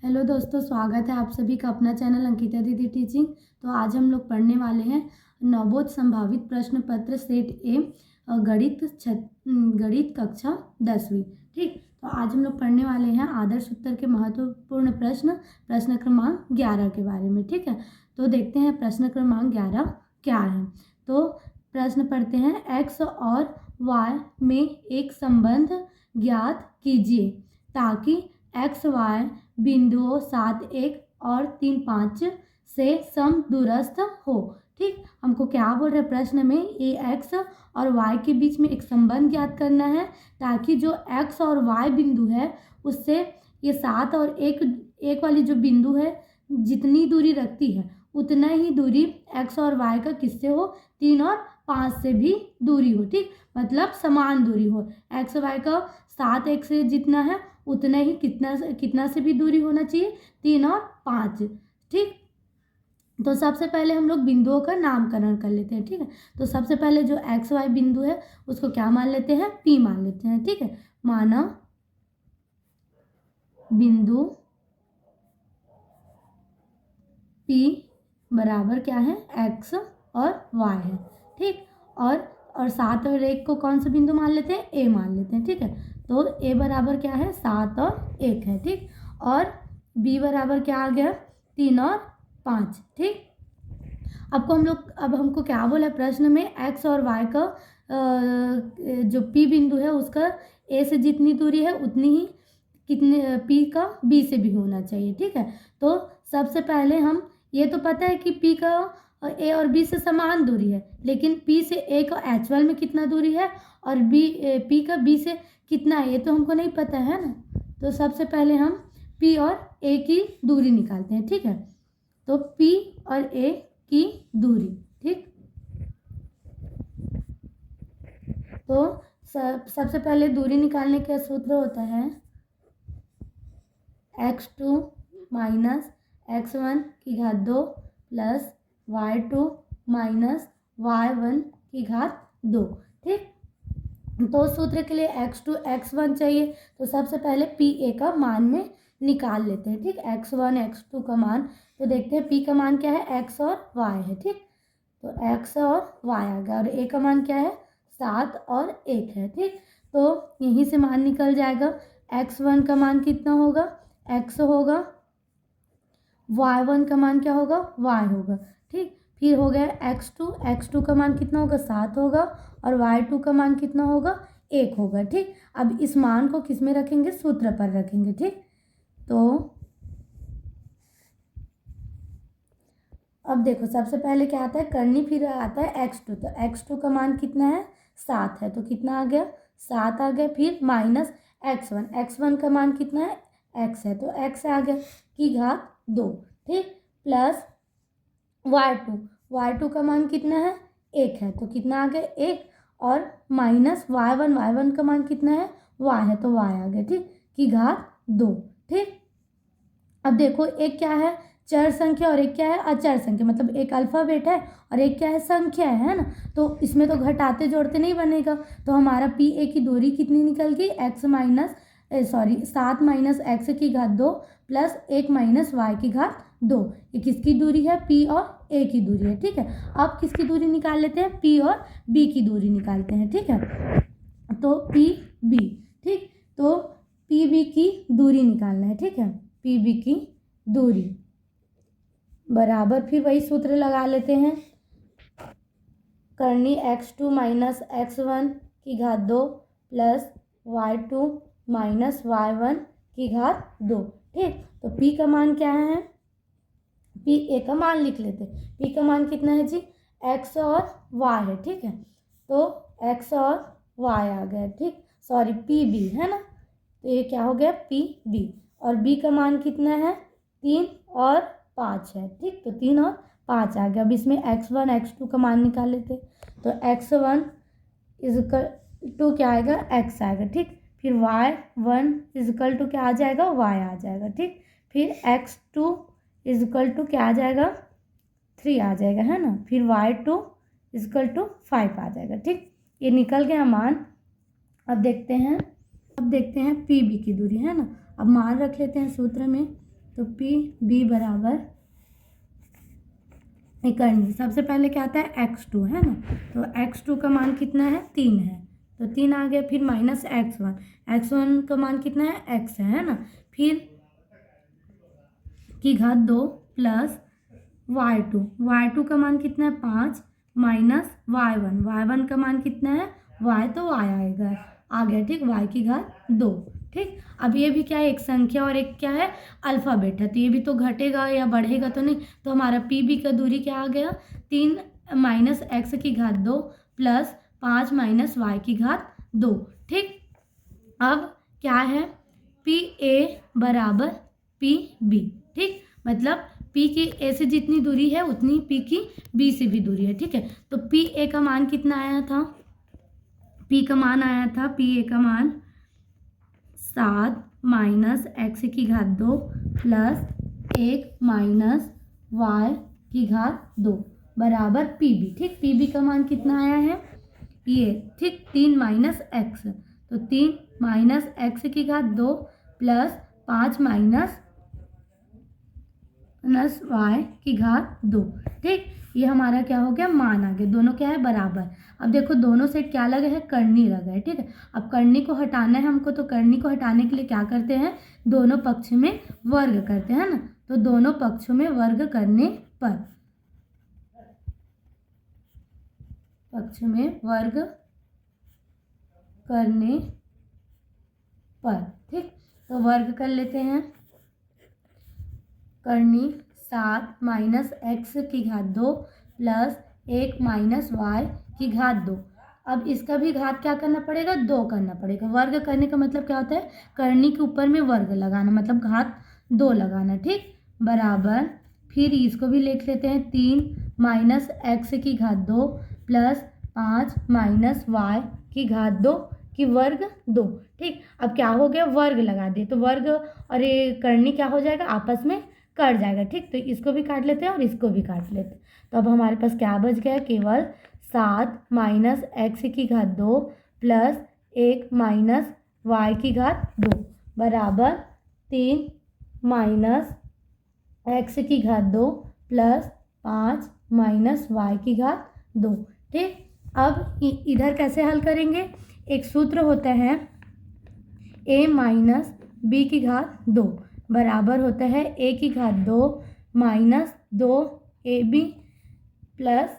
Hello दोस्तों, स्वागत है आप सभी का अपना चैनल अंकिता दीदी टीचिंग। तो आज हम लोग पढ़ने वाले हैं नवोद संभावित प्रश्न पत्र सेट ए गणित कक्षा 10वीं। ठीक, तो आज हम लोग पढ़ने वाले हैं आदर्श उत्तर के महत्वपूर्ण प्रश्न क्रमांक 11 के बारे में। ठीक है, तो देखते हैं प्रश्न क्रमांक 11 क्या है। तो प्रश्न पढ़ते हैं, एक्स और वाई में एक संबंध ज्ञात कीजिए ताकि एक्स वाई बिंदुओं 7, 1 और 3, 5 से समदूरस्थ हो। ठीक, हमको क्या बोल रहे प्रश्न में, ये एक्स और वाई के बीच में एक संबंध ज्ञात करना है ताकि जो एक्स और वाई बिंदु है उससे ये 7 और 1 वाली जो बिंदु है जितनी दूरी रखती है उतना ही दूरी एक्स और वाई का किससे हो, 3 और 5 से भी दूरी हो। ठीक, मतलब समान दूरी हो। एक्स वाई का 7, 1 से जितना है उतना ही कितना से भी दूरी होना चाहिए, 3 और 5। ठीक, तो सबसे पहले हम लोग बिंदुओं का नामकरण कर लेते हैं। ठीक है, तो सबसे पहले जो एक्स वाई बिंदु है उसको क्या मान लेते हैं, पी मान लेते हैं। ठीक है, माना बिंदु पी बराबर क्या है, एक्स और वाई है। ठीक, और 7 और 1 को कौन सा बिंदु मान लेते हैं, ए मान लेते हैं। ठीक है, तो ए बराबर क्या है, 7 और 1 है। ठीक, और बी बराबर क्या आ गया, 3 और 5। ठीक, अब हमको क्या बोला प्रश्न में, एक्स और वाई का जो पी बिंदु है उसका ए से जितनी दूरी है उतनी ही कितने पी का बी से भी होना चाहिए। ठीक है, तो सबसे पहले हम ये तो पता है कि पी का ए और बी से समान दूरी है, लेकिन पी से ए का एक्चुअल में कितना दूरी है और पी का बी से कितना है ये तो हमको नहीं पता है ना। तो सबसे पहले हम पी और ए की दूरी निकालते हैं। ठीक है, तो पी और ए की दूरी। ठीक, तो सबसे पहले दूरी निकालने का सूत्र होता है x2 माइनस x1 की घात 2 प्लस y2 माइनस y1 की घात 2। ठीक, तो सूत्र के लिए x2 x1 चाहिए, तो सबसे पहले पी ए का मान में निकाल लेते हैं। ठीक, x1 x2 का मान, तो देखते हैं पी का मान क्या है, x और y है। ठीक, तो x और y आ गया, और a का मान क्या है, 7 और 1 है। ठीक, तो यहीं से मान निकल जाएगा। x1 का मान कितना होगा, x होगा, y1 का मान क्या होगा, y होगा। ठीक, फिर हो गया x2 का मान कितना होगा, 7 होगा, और y2 का मान कितना होगा, 1 होगा। ठीक, अब इस मान को किस में रखेंगे, सूत्र पर रखेंगे। ठीक, तो अब देखो सबसे पहले क्या आता है करनी, फिर आता है x2। तो x2 का मान कितना है, 7 है, तो कितना आ गया, 7 आ गया। फिर माइनस x1 का मान कितना है, x है, तो x आ गया की घात 2। ठीक, प्लस y2 का मान कितना है, 1 है, तो कितना आ गया, 1, और माइनस y1 का मान कितना है, y है, तो y आ गया। ठीक, की घात 2। ठीक, अब देखो एक क्या है, चर संख्या, और एक क्या है, अचर संख्या। मतलब एक अल्फाबेट है और एक क्या है, संख्या है ना। तो इसमें तो घटाते जोड़ते नहीं बनेगा, तो हमारा पी ए की दूरी कितनी निकल गई, 7 माइनस एक्स की घात 2 प्लस 1 माइनस वाई की घात 2। ये किसकी दूरी है, पी और ए की दूरी है। ठीक है, अब किसकी दूरी निकाल लेते हैं, पी और बी की दूरी निकालते हैं। ठीक है, तो पी बी। ठीक, तो पी बी की दूरी निकालना है। ठीक है, पी बी की दूरी बराबर, फिर वही सूत्र लगा लेते हैं, करनी x2 माइनस x1 की घात 2 प्लस y2 माइनस y1 की घात 2। ठीक, तो p का मान क्या है, p a का मान लिख लेते हैं। p का मान कितना है जी, x और y है। ठीक है, तो x और y आ गया। ठीक, सॉरी p b है ना, तो ये क्या हो गया, p b, और b का मान कितना है, 3 और 5 है। ठीक, तो 3 और 5 आ गया। अब इसमें x1 x2 का मान निकाल लेते, तो x1 इजकल टू क्या आएगा, x आएगा। ठीक, फिर y1 इजकल टू क्या आ जाएगा, y आ जाएगा। ठीक, फिर x2 इजकल टू क्या आ जाएगा, 3 आ जाएगा, है ना। फिर y2 इजकल टू 5 आ जाएगा। ठीक, ये निकल गया मान। अब देखते हैं पी बी की दूरी, है ना। अब मान रख लेते हैं सूत्र में, तो पी बी बराबर करनी, सबसे पहले क्या आता है x2 है ना, तो x2 का मान कितना है 3 है, तो 3 आ गया। फिर माइनस x1 का मान कितना है x है ना, फिर की घात 2 प्लस y2 का मान कितना है 5 माइनस y1 का मान कितना है y, तो y आएगा आ गया, ठीक, y की घात 2, ठीक। अब ये भी क्या है, एक संख्या और एक क्या है अल्फ़ाबेट है, तो ये भी तो घटेगा या बढ़ेगा तो नहीं, तो हमारा पी बी का दूरी क्या आ गया 3 माइनस एक्स की घात 2 प्लस 5 माइनस वाई की घात 2, ठीक। अब क्या है पी ए बराबर पी बी, ठीक, मतलब पी की ए से जितनी दूरी है उतनी पी की बी से भी दूरी है, ठीक है। तो पी ए का मान कितना आया था, पी का मान आया था, पी ए का मान 7 माइनस एक्स की घात 2 प्लस 1 माइनस वाई की घात 2 बराबर पी बी, ठीक। पी बी का मान कितना आया है ये, ठीक, 3 माइनस एक्स, तो 3 माइनस एक्स की घात 2 प्लस 5 माइनस वाई की घात 2, ठीक। ये हमारा क्या हो गया मान आ गया, दोनों क्या है बराबर। अब देखो दोनों से क्या लगा है करनी लगा है, ठीक है। अब करनी को हटाना है हमको, तो करनी को हटाने के लिए क्या करते हैं दोनों पक्ष में वर्ग करते हैं ना, तो दोनों पक्षों में वर्ग करने पर, पक्ष में वर्ग करने पर, ठीक। तो वर्ग कर लेते हैं, करनी 7 माइनस एक्स की घात 2 प्लस 1 माइनस वाई की घात 2। अब इसका भी घात क्या करना पड़ेगा 2 करना पड़ेगा। वर्ग करने का मतलब क्या होता है करनी के ऊपर में वर्ग लगाना, मतलब घात 2 लगाना, ठीक, बराबर। फिर इसको भी लिख लेते हैं 3 माइनस एक्स की घात 2 प्लस 5 माइनस वाई की घात 2 की वर्ग 2, ठीक। अब क्या हो गया वर्ग लगा दिए, तो वर्ग और ये करनी क्या हो जाएगा आपस में कट जाएगा, ठीक। तो इसको भी काट लेते हैं और इसको भी काट लेते हैं, तो अब हमारे पास क्या बच गया केवल 7 माइनस एक्स की घात 2 प्लस 1 माइनस वाई की घात 2 बराबर 3 माइनस एक्स की घात 2 प्लस 5 माइनस वाई की घात 2, ठीक। अब इधर कैसे हल करेंगे, एक सूत्र होता है a माइनस बी की घात 2 बराबर होता है a की घात 2 माइनस 2ab प्लस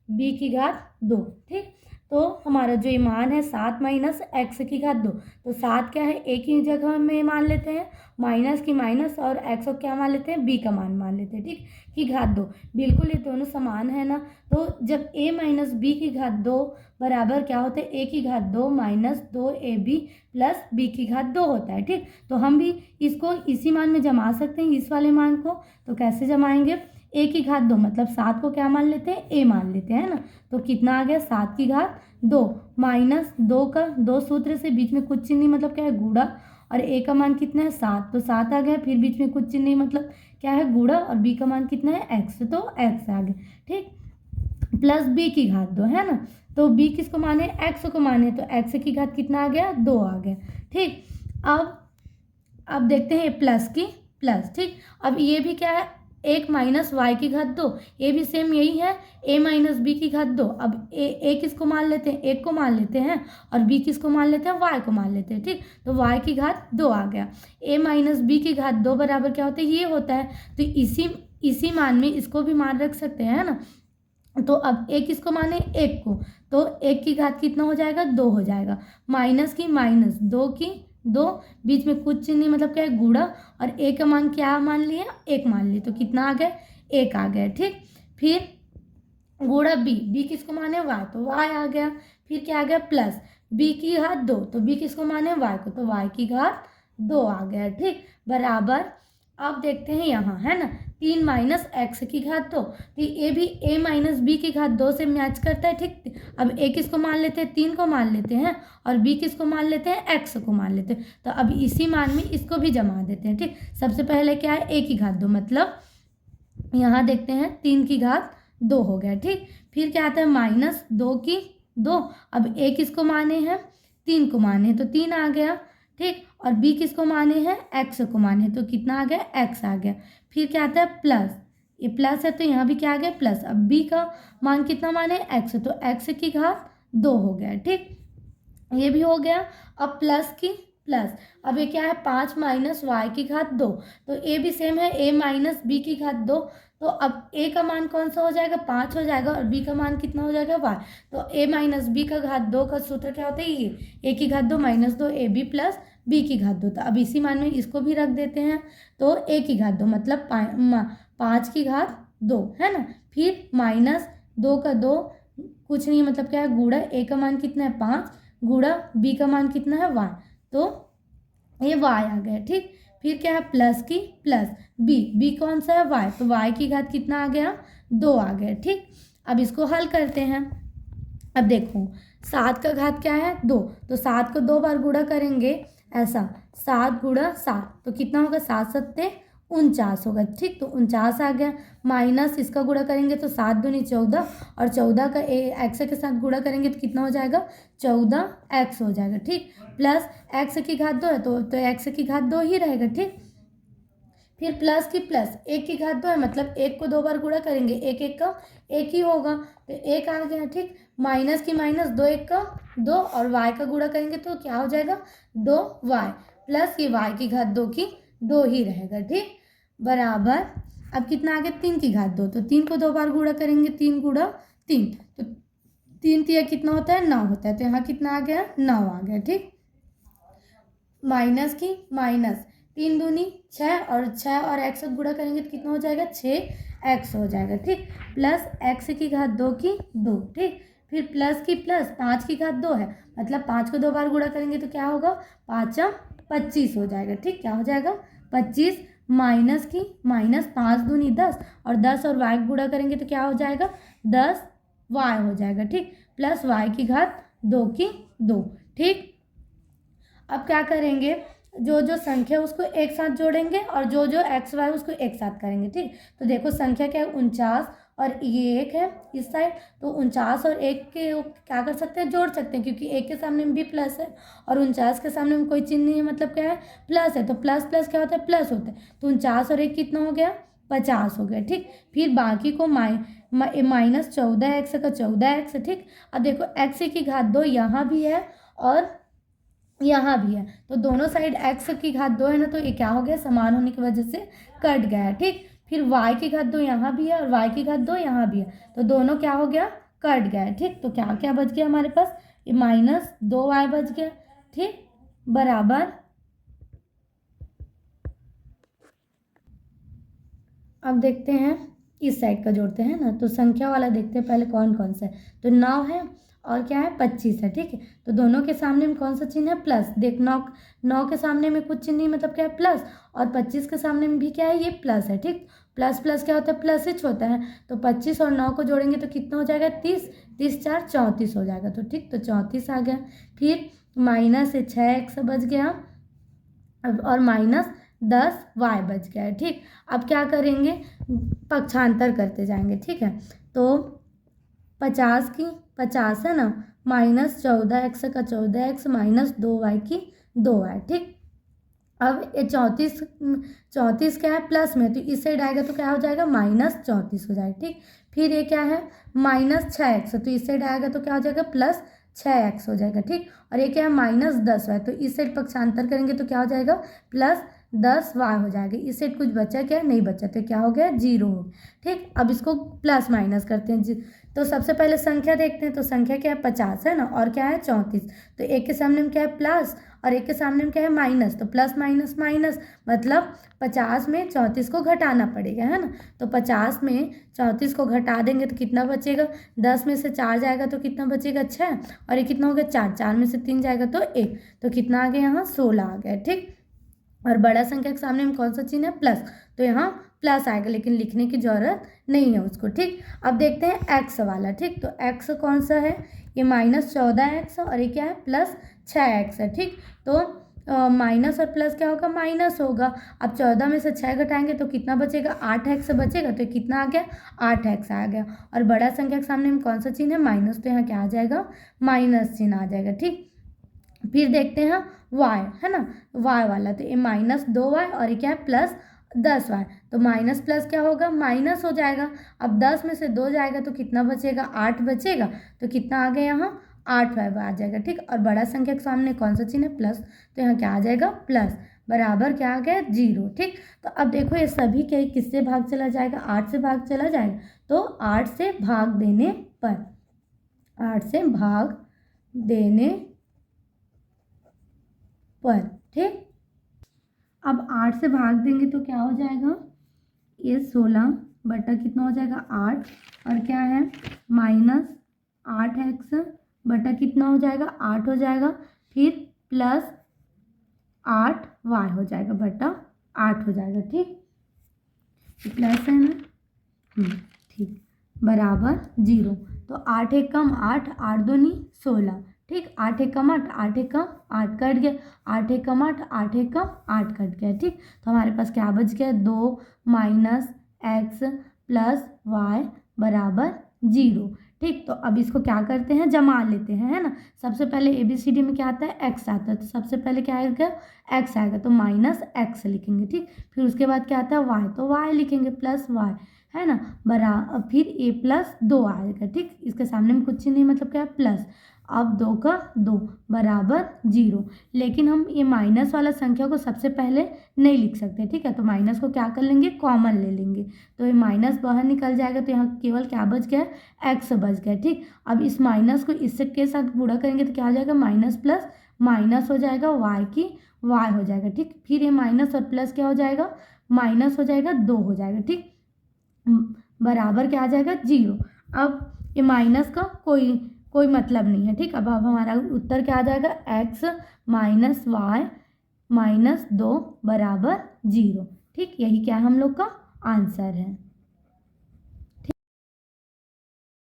b की घात 2, ठीक। तो हमारा जो ये मान है 7 माइनस एक्स की घात 2, तो 7 क्या है a की जगह में मान लेते हैं माइनस की माइनस, और x को क्या मान लेते हैं b का मान लेते हैं, ठीक, की घात 2। बिल्कुल ये दोनों समान है ना, तो जब a माइनस बी की घात 2 बराबर क्या होता है a की घात 2 माइनस 2ab प्लस b की घात 2 होता है, ठीक। तो हम भी इसको इसी मान में जमा सकते हैं, इस वाले मान को। तो कैसे जमाएंगे, a की घात 2 मतलब 7 को क्या मान लेते हैं a मान लेते हैं ना, तो कितना आ गया 7 की घात 2 माइनस 2 का 2 सूत्र से बीच में कुछ चिन्ह मतलब क्या है गुणा, और a का मान कितना है 7, तो 7 आ गया, फिर बीच में कुछ चिन्ह मतलब क्या है गुणा, और b का मान कितना है x, तो x आ गया, ठीक, प्लस b की घात 2 है ना, तो b किसको माने x को माने, तो x की घात कितना आ गया 2 आ गया, ठीक। अब देखते हैं प्लस की प्लस, ठीक। अब ये भी क्या है 1 माइनस वाई की घात 2, ये भी सेम यही है a माइनस बी की घात 2। अब a किसको मान लेते हैं 1 को मान लेते हैं, और b किसको मान लेते हैं y को मान लेते हैं, ठीक। तो y की घात 2 आ गया, a माइनस बी की घात 2 बराबर क्या होता है ये होता है, तो इसी मान में इसको भी मान रख सकते हैं ना। तो अब a किसको माने 1 को, तो 1 की घात कितना हो जाएगा 2 हो जाएगा, माइनस की माइनस 2 की 2, बीच में कुछ नहीं मतलब क्या है गुणा, और a का मान क्या मान लिया 1 मान लिया, तो कितना आ गया 1 आ गया, ठीक। फिर गुणा b किसको माने y, तो y आ गया। फिर क्या आ गया प्लस b की घात 2, तो b किसको माने y को, तो y की घात 2 आ गया, ठीक, बराबर। अब देखते हैं यहाँ है ना 3 माइनस एक्स की घात 2, तो ये भी a माइनस बी की घात 2 से मैच करता है, ठीक। अब a किसको मान लेते हैं 3 को मान लेते हैं, और b किसको मान लेते हैं x को मान लेते हैं, तो अब इसी मान में इसको भी जमा देते हैं, ठीक। सबसे पहले क्या है a की घात 2, मतलब यहाँ देखते हैं 3 की घात 2 हो गया, ठीक। फिर क्या आता है माइनस 2 की 2, अब a किसको माने हैं 3 को माने, तो 3 आ गया, ठीक। और b किसको माने हैं, x को माने, तो कितना आ गया, x आ गया। फिर क्या आता है प्लस, ये प्लस है तो यहाँ भी क्या आ गया प्लस। अब b का मान कितना माने, x, तो x की घात 2 हो गया। ठीक, ये भी हो गया। अब प्लस की प्लस, अब ये क्या है 5 माइनस वाई की घात 2, तो ए भी सेम है, ए माइनस बी की घात 2। तो अब ए का मान कौन सा हो जाएगा, 5 हो जाएगा, और बी का मान कितना हो जाएगा, वाई। तो ए माइनस बी का घात 2 का सूत्र क्या होता है, ये ए की घात 2 minus 2 a b plus b की घात 2। तो अब इसी मान में इसको भी रख देते हैं, तो ए की घात 2 मतलब 5 की घात 2 है ना। फिर माइनस 2 का 2 कुछ नहीं मतलब क्या है गुणा, ए का मान कितना है 5 गुणा बी का मान कितना है वाई, तो ये वाई आ गया। ठीक, फिर क्या है प्लस की प्लस बी कौन सा है वाई, तो वाई की घात कितना आ गया 2 आ गया। ठीक, अब इसको हल करते हैं। अब देखो 7 का घात क्या है 2, तो 7 को 2 बार गुणा करेंगे, ऐसा 7 गुणा 7 तो कितना होगा 7 सत्ते 49 होगा। ठीक, तो 49 आ गया। माइनस इसका गुणा करेंगे तो 7 दूनी 14, और 14 का एक्स के साथ गुणा करेंगे तो कितना हो जाएगा 14x हो जाएगा। ठीक, प्लस एक्स की घात 2 है तो एक्स की घात 2 ही रहेगा। ठीक, फिर प्लस की प्लस एक की घात 2 है मतलब एक को 2 बार गुणा करेंगे, एक एक का एक ही होगा तो एक आ गया। ठीक, माइनस की माइनस 2 एक का 2, और y का गुणा करेंगे तो क्या हो जाएगा 2y, प्लस ये y की घात 2 की 2 ही रहेगा। ठीक, बराबर अब कितना आ गया 3 की घात 2, तो 3 को 2 बार गुणा करेंगे, 3 गुणा 3 तो 3 तिया कितना होता है 9 होता है, तो यहाँ कितना आ गया 9 आ गया। ठीक, माइनस की माइनस 3 दूनी 6, और 6 और x से गुणा करेंगे तो कितना हो जाएगा 6x हो जाएगा। ठीक, प्लस x की घात 2 की 2। ठीक, फिर प्लस की प्लस 5 की घात 2 है मतलब 5 को 2 बार गुणा करेंगे तो क्या होगा 5 25 हो जाएगा। ठीक, क्या हो जाएगा 25, माइनस की माइनस 5 दूनी 10, और 10 और y गुणा करेंगे तो क्या हो जाएगा 10y हो जाएगा। ठीक, प्लस y की घात 2 की 2। ठीक, अब क्या करेंगे, जो जो संख्या उसको एक साथ जोड़ेंगे और जो जो एक्स वाई उसको एक साथ करेंगे। ठीक, तो देखो संख्या क्या है 49 और ये 1 है इस साइड, तो 49 और 1 के क्या कर सकते हैं जोड़ सकते हैं, क्योंकि 1 के सामने में भी प्लस है और 49 के सामने में कोई चिन्ह नहीं है मतलब क्या है प्लस है, तो प्लस प्लस क्या होता है प्लस होता है। तो 49 और 1 कितना हो गया 50 हो गया। ठीक, फिर बाकी को माइनस 14x का 14x। ठीक, अब देखो x की घात 2 यहाँ भी है और यहाँ भी है, तो दोनों साइड x की घात 2 है ना, तो ये क्या हो गया समान होने की वजह से कट गया है। ठीक, फिर y की घात 2 यहाँ भी है और y की घात 2 यहाँ भी है, तो दोनों क्या हो गया कट गया है। ठीक, तो क्या क्या बच गया हमारे पास, ये -2y बच गया। ठीक, बराबर अब देखते हैं इस साइड का जोड़ते हैं ना, तो संख्या वाला देखते हैं पहले कौन कौन सा है, तो 9 है और क्या है 25 है। ठीक है, तो दोनों के सामने में कौन सा चिन्ह है प्लस, देख 9 के सामने में कुछ चिन्ह नहीं मतलब क्या है प्लस, और 25 के सामने में भी क्या है ये प्लस है। ठीक, प्लस प्लस क्या होता है प्लस ही होता है, तो 25 और 9 को जोड़ेंगे तो कितना हो जाएगा 30, 30 4 34 हो जाएगा। तो ठीक, तो 34 आ गया। फिर माइनस से 6x बच गया और -10y बच गया है। ठीक, अब क्या करेंगे पक्षांतर करते जाएंगे। ठीक है, तो 50 की 50 है ना, -14x का 14x -2y की 2y। ठीक, अब ये 34 क्या है प्लस में, तो इस साइड आएगा तो क्या हो जाएगा -34 हो जाएगा। ठीक, फिर ये क्या है -6x, तो इस साइड आएगा तो क्या हो जाएगा +6x हो जाएगा। ठीक, और ये क्या है -10y, तो इस साइड पक्षांतर करेंगे तो क्या हो जाएगा +10y हो जाएगा। इस साइड कुछ बचा क्या नहीं बचा, तो क्या हो गया 0 हो गया। ठीक, अब इसको प्लस माइनस करते हैं, तो सबसे पहले संख्या देखते हैं, तो संख्या क्या है 50 है ना, और क्या है 34, तो एक के सामने में क्या है प्लस और एक के सामने में क्या है माइनस, तो प्लस माइनस माइनस मतलब 50 में 34 को घटाना पड़ेगा है ना, तो 50 में 34 को घटा देंगे तो कितना बचेगा, 10 में से 4 जाएगा तो कितना बचेगा 6, और ये कितना हो गया 4 में से 3 जाएगा तो 1, तो कितना आ गया यहाँ 16 आ गया। ठीक, और बड़ा संख्या के सामने में कौन सा चिन्ह है प्लस, तो यहाँ प्लस आएगा लेकिन लिखने की जरूरत नहीं है उसको। ठीक, अब देखते हैं एक्स वाला। ठीक, तो एक्स कौन सा है, ये -14x और ये क्या है +6x है। ठीक, तो माइनस और प्लस क्या होगा माइनस होगा। अब 14 में से 6 घटाएंगे तो कितना बचेगा 8x बचेगा, तो कितना आ गया 8x आ गया। और बड़ा संख्या के सामने में कौन सा चिन्ह है माइनस, तो यहाँ क्या आ जाएगा माइनस चिन्ह आ जाएगा। ठीक, फिर देखते हैं वाई है ना, वाई वाला, तो ये -2y और ये क्या है +10y, तो माइनस प्लस क्या होगा, माइनस हो जाएगा। अब 10 में से 2 जाएगा तो कितना बचेगा, 8 बचेगा, तो कितना आ गया यहाँ 8y आ जाएगा। ठीक, और बड़ा संख्या के सामने कौन सा चिन्ह है, प्लस, तो यहाँ क्या आ जाएगा प्लस, बराबर क्या आ गया 0। ठीक, तो अब देखो ये सभी के किससे भाग चला जाएगा, 8 से भाग चला जाएगा, तो 8 से भाग देने पर, 8 से भाग देने पर, ठीक, अब 8 से भाग देंगे तो क्या हो जाएगा, ये 16 बटा कितना हो जाएगा 8, और क्या है -8x बटा कितना हो जाएगा 8 हो जाएगा, फिर +8y हो जाएगा बटा 8 हो जाएगा। ठीक, प्लस है ना, ठीक, बराबर 0, तो 8 एक कम 8, 8 दूनी 16, ठीक, 8 एक कम 8, 8 एक कम 8 कट गया, 8 एक कम 8, 8 एक कम 8 कट गया। ठीक, तो हमारे पास क्या बच गया, 2 - x + y बराबर 0। ठीक, तो अब इसको क्या करते हैं, जमा लेते हैं, है ना। सबसे पहले ABCD में क्या आता है, x आता है, तो सबसे पहले क्या आएगा, x आएगा, तो -x लिखेंगे। ठीक, फिर उसके बाद क्या आता है y, तो y लिखेंगे +y, है ना, फिर a + 2 आएगा। ठीक, इसके सामने में कुछ नहीं, मतलब क्या है प्लस, अब 2 का 2 बराबर 0, लेकिन हम ये माइनस वाला संख्या को सबसे पहले नहीं लिख सकते। ठीक है, तो माइनस को क्या कर लेंगे, कॉमन ले लेंगे, तो ये माइनस बाहर निकल जाएगा, तो यहाँ केवल क्या बच गया, x बच गया। ठीक, अब इस माइनस को इससे के साथ गुणा करेंगे तो क्या हो जाएगा, माइनस प्लस माइनस हो जाएगा, y की y हो जाएगा। ठीक, फिर ये माइनस और प्लस क्या हो जाएगा, माइनस हो जाएगा 2 हो जाएगा। ठीक, बराबर क्या आ जाएगा 0। अब ये माइनस का कोई मतलब नहीं है। ठीक, अब हमारा उत्तर क्या आ जाएगा, x - y - 2 बराबर 0। ठीक, यही क्या हम लोग का आंसर है।